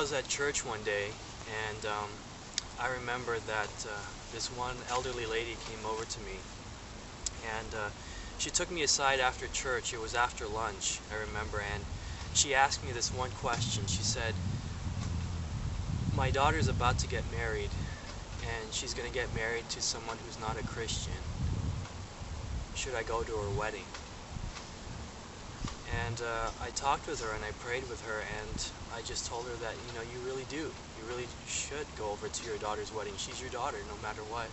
was at church one day, and I remember that this one elderly lady came over to me, and she took me aside after church. It was after lunch, I remember, and she asked me this one question. She said, "My daughter's about to get married, and she's going to get married to someone who's not a Christian. Should I go to her wedding?" And I talked with her and I prayed with her, and I just told her that, you really do. You really should go over to your daughter's wedding. She's your daughter no matter what.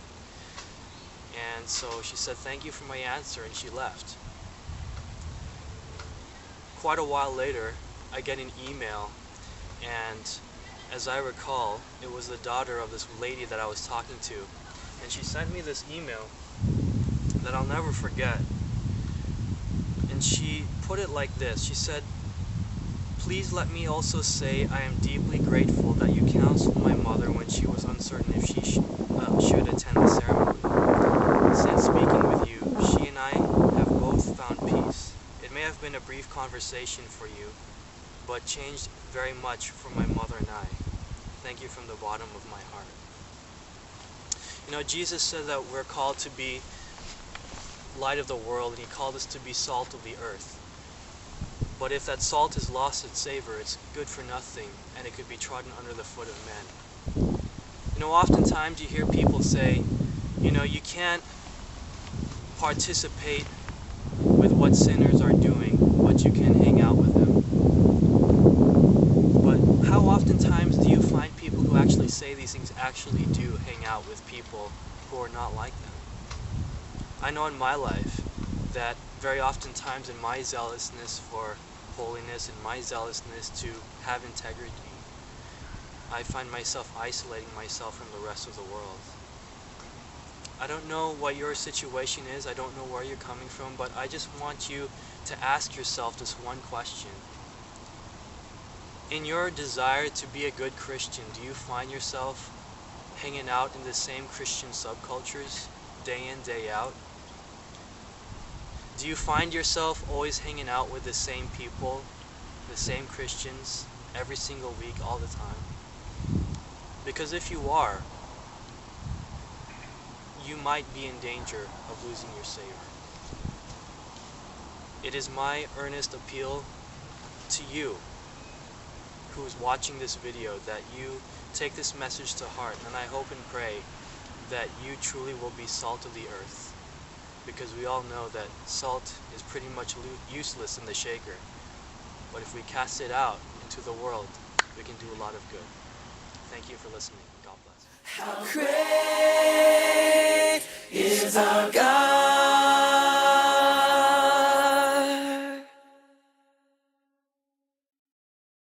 And so she said, "Thank you for my answer," and she left. Quite a while later, I get an email, and as I recall, it was the daughter of this lady that I was talking to. And she sent me this email that I'll never forget. And she put it like this. She said, "Please let me also say I am deeply grateful that you counseled my mother when she was uncertain if she should attend the ceremony. Since speaking with you, she and I have both found peace. It may have been a brief conversation for you, but changed very much for my mother and I. Thank you from the bottom of my heart." Jesus said that we're called to be light of the world, and he called us to be salt of the earth. But if that salt has lost its savor, it's good for nothing, and it could be trodden under the foot of men. Oftentimes you hear people say, you can't participate with what sinners are doing, but you can hang out with them. But how oftentimes do you find people who actually say these things actually do hang out with people who are not like them? I know in my life that very oftentimes in my zealousness for holiness and my zealousness to have integrity, I find myself isolating myself from the rest of the world. I don't know what your situation is, I don't know where you're coming from, but I just want you to ask yourself this one question. In your desire to be a good Christian, do you find yourself hanging out in the same Christian subcultures day in, day out? Do you find yourself always hanging out with the same people, the same Christians, every single week, all the time? Because if you are, you might be in danger of losing your Savior. It is my earnest appeal to you who is watching this video that you take this message to heart, and I hope and pray that you truly will be salt of the earth. Because we all know that salt is pretty much useless in the shaker. But if we cast it out into the world, we can do a lot of good. Thank you for listening. God bless. How great is our God.